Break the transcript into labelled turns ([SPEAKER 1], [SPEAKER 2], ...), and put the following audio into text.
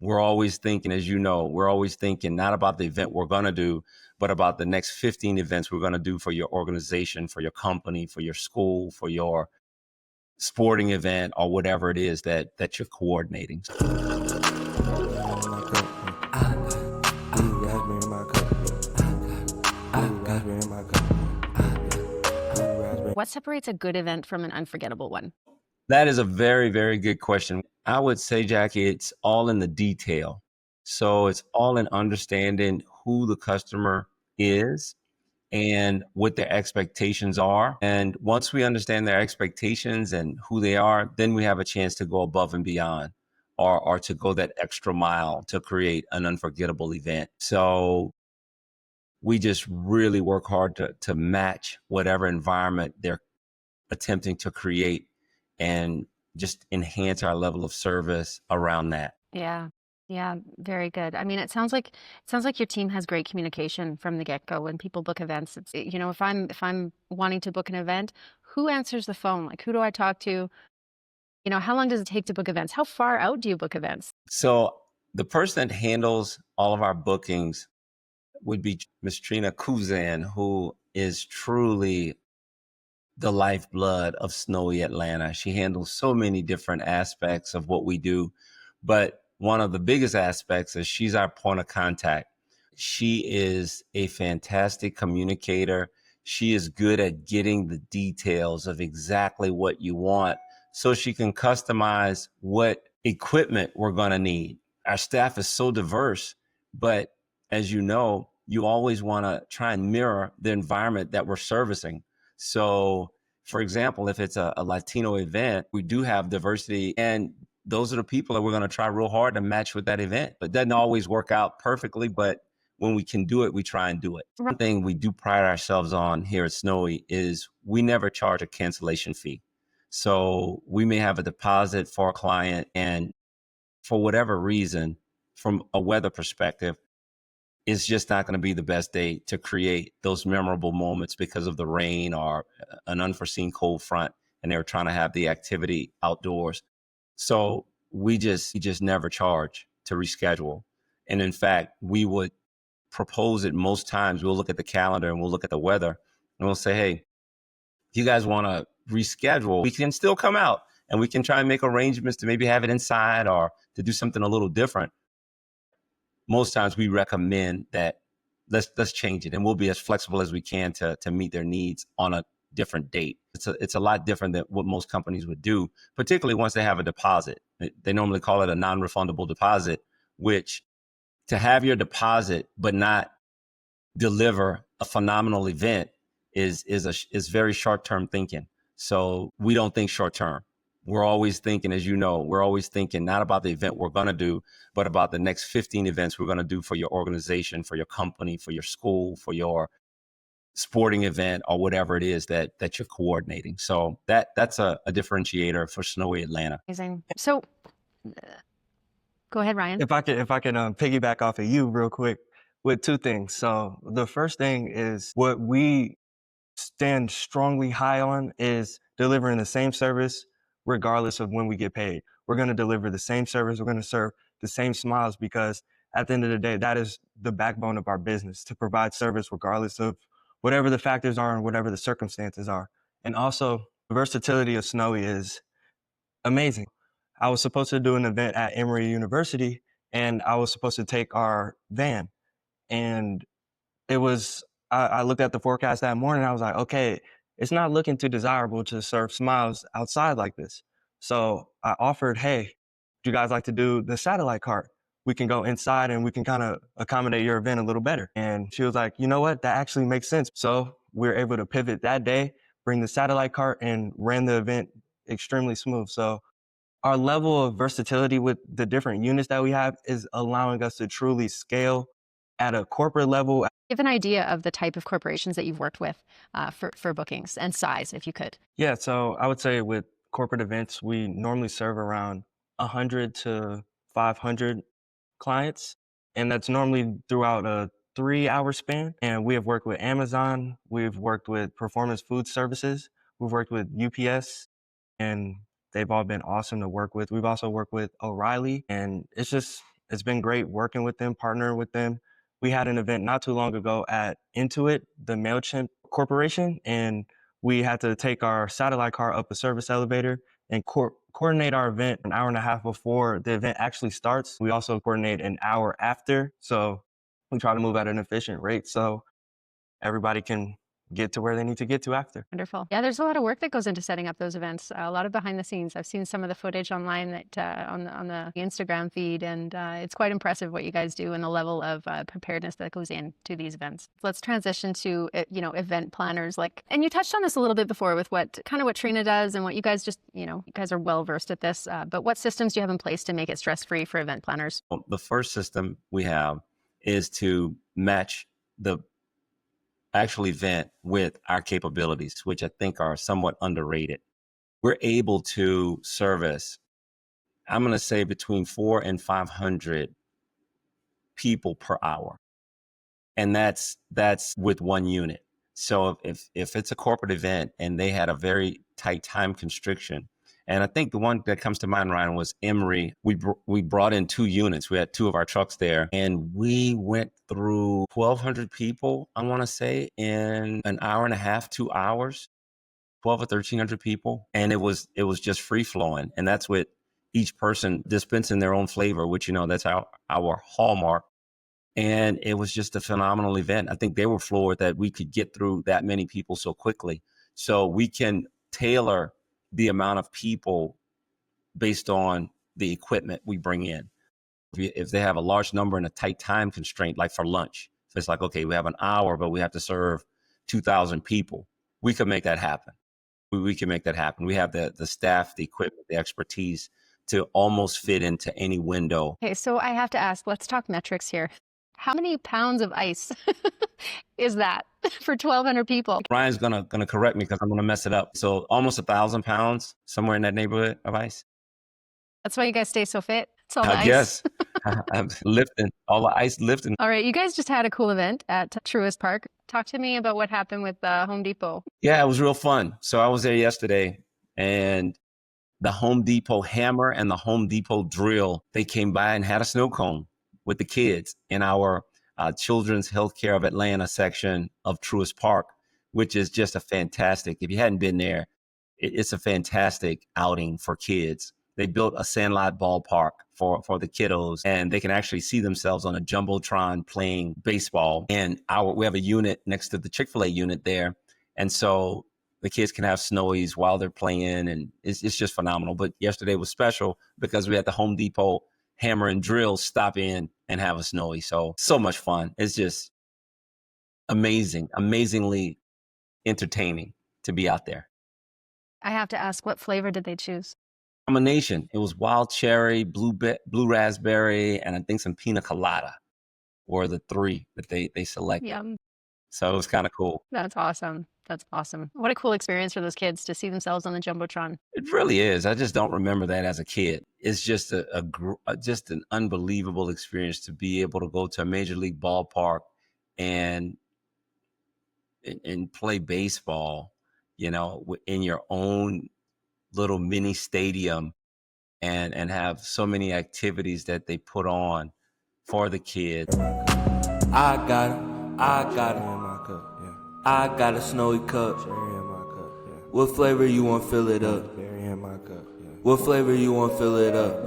[SPEAKER 1] we're always thinking, as you know, we're always thinking not about the event we're going to do, but about the next 15 events we're going to do for your organization, for your company, for your school, for your sporting event, or whatever it is that you're coordinating.
[SPEAKER 2] What separates a good event from an unforgettable one?
[SPEAKER 1] That is a very, very good question. I would say, Jackie, it's all in the detail. So it's all in understanding who the customer is and what their expectations are. And once we understand their expectations and who they are, then we have a chance to go above and beyond, or to go that extra mile to create an unforgettable event. So we just really work hard to match whatever environment they're attempting to create and just enhance our level of service around that.
[SPEAKER 2] Yeah. Yeah, very good. I mean, it sounds like your team has great communication from the get-go. When people book events, if I'm wanting to book an event, who answers the phone? Like, who do I talk to? How long does it take to book events? How far out do you book events?
[SPEAKER 1] So the person that handles all of our bookings would be Miss Trina Kuzan, who is truly the lifeblood of Snowie Atlanta. She handles so many different aspects of what we do, but one of the biggest aspects is she's our point of contact. She is a fantastic communicator. She is good at getting the details of exactly what you want so she can customize what equipment we're going to need. Our staff is so diverse, but as you know, you always want to try and mirror the environment that we're servicing. So, for example, if it's a Latino event, we do have diversity, and those are the people that we're going to try real hard to match with that event. But it doesn't always work out perfectly, but when we can do it, we try and do it. One thing we do pride ourselves on here at Snowie is we never charge a cancellation fee. So we may have a deposit for a client, and for whatever reason, from a weather perspective, it's just not going to be the best day to create those memorable moments because of the rain or an unforeseen cold front, and they're trying to have the activity outdoors. So we just never charge to reschedule. And in fact, we would propose it most times. We'll look at the calendar and we'll look at the weather and we'll say, hey, if you guys want to reschedule, we can still come out and we can try and make arrangements to maybe have it inside or to do something a little different. Most times we recommend that let's change it, and we'll be as flexible as we can to meet their needs on a different date. It's a lot different than what most companies would do, particularly once they have a deposit. They normally call it a non-refundable deposit, which to have your deposit but not deliver a phenomenal event is very short-term thinking. So we don't think short-term. We're always thinking, as you know, we're always thinking not about the event we're going to do, but about the next 15 events we're going to do for your organization, for your company, for your school, for your sporting event, or whatever it is that you're coordinating. So that's a differentiator for Snowie Atlanta.
[SPEAKER 2] Amazing. So, go ahead, Ryan.
[SPEAKER 3] If I can piggyback off of you real quick with two things. So the first thing is what we stand strongly high on is delivering the same service regardless of when we get paid. We're going to deliver the same service. We're going to serve the same smiles because at the end of the day, that is the backbone of our business, to provide service regardless of whatever the factors are and whatever the circumstances are. And also, the versatility of Snowie is amazing. I was supposed to do an event at Emory University, and I was supposed to take our van. And it was, I looked at the forecast that morning, and I was like, okay, it's not looking too desirable to serve smiles outside like this. So I offered, hey, do you guys like to do the satellite cart? We can go inside and we can kind of accommodate your event a little better. And she was like, you know what? That actually makes sense. So we were able to pivot that day, bring the satellite cart, and ran the event extremely smooth. So our level of versatility with the different units that we have is allowing us to truly scale at a corporate level.
[SPEAKER 2] Give an idea of the type of corporations that you've worked with for bookings and size, if you could.
[SPEAKER 3] Yeah, so I would say with corporate events, we normally serve around 100 to 500 clients, and that's normally throughout a 3-hour span. And we have worked with Amazon, we've worked with Performance Food Services, we've worked with UPS, and they've all been awesome to work with. We've also worked with O'Reilly, and it's It's been great working with them, partnering with them. We had an event not too long ago at Intuit, the MailChimp corporation, and we had to take our satellite car up the service elevator and coordinate our event an hour and a half before the event actually starts. We also coordinate an hour after. So we try to move at an efficient rate so everybody can get to where they need to get to after.
[SPEAKER 2] Wonderful. Yeah, there's a lot of work that goes into setting up those events. A lot of behind the scenes. I've seen some of the footage online that on the Instagram feed, and it's quite impressive what you guys do and the level of preparedness that goes into these events. Let's transition to event planners. And you touched on this a little bit before with what Trina does and what you guys you guys are well versed at this. But what systems do you have in place to make it stress free for event planners?
[SPEAKER 1] Well, the first system we have is to match the actual event with our capabilities, which I think are somewhat underrated. We're able to service, I'm going to say, between 400 and 500 people per hour. And that's with one unit. So if it's a corporate event and they had a very tight time constriction, and I think the one that comes to mind, Ryan, was Emory. We brought in 2 units. We had 2 of our trucks there, and we went through 1,200 people, I want to say, in an hour and a half, 2 hours, 12 or 1,300 people. And it was just free flowing. And that's with each person dispensing their own flavor, which, that's our hallmark. And it was just a phenomenal event. I think they were floored that we could get through that many people so quickly. So we can tailor the amount of people based on the equipment we bring in. If they have a large number and a tight time constraint, like for lunch, so it's like, okay, we have an hour, but we have to serve 2,000 people. We could make that happen. We can make that happen. We have the staff, the equipment, the expertise to almost fit into any window.
[SPEAKER 2] Okay, so I have to ask, let's talk metrics here. How many pounds of ice is that for 1,200 people?
[SPEAKER 1] Ryan's gonna correct me because I'm gonna mess it up. So almost 1,000 pounds, somewhere in that neighborhood of ice.
[SPEAKER 2] That's why you guys stay so fit. It's all the
[SPEAKER 1] I
[SPEAKER 2] ice.
[SPEAKER 1] guess. I'm lifting, all the ice lifting.
[SPEAKER 2] All right, you guys just had a cool event at Truist Park. Talk to me about what happened with Home Depot.
[SPEAKER 1] Yeah, it was real fun. So I was there yesterday, and the Home Depot hammer and the Home Depot drill, they came by and had a snow cone with the kids in our Children's Healthcare of Atlanta section of Truist Park, which is just a fantastic, if you hadn't been there, it's a fantastic outing for kids. They built a sandlot ballpark for the kiddos, and they can actually see themselves on a Jumbotron playing baseball. And we have a unit next to the Chick-fil-A unit there. And so the kids can have snowies while they're playing, and it's just phenomenal. But yesterday was special because we had the Home Depot hammer and drill stop in and have a snowy. So much fun. It's just amazingly entertaining to be out there.
[SPEAKER 2] I have to ask, what flavor did they choose?
[SPEAKER 1] Combination. It was wild cherry, blue raspberry, and I think some pina colada were the 3 that they selected.
[SPEAKER 2] Yum.
[SPEAKER 1] So it was kind of cool.
[SPEAKER 2] That's awesome. That's awesome. What a cool experience for those kids to see themselves on the Jumbotron.
[SPEAKER 1] It really is. I just don't remember that as a kid. It's just just an unbelievable experience to be able to go to a major league ballpark and play baseball, in your own little mini stadium, and have so many activities that they put on for the kids.
[SPEAKER 4] I got it in my cup, yeah. I got a snowy cup, cherry in my cup, yeah. What flavor you want, fill it up? Berry in my cup, yeah. What flavor you want, fill it up?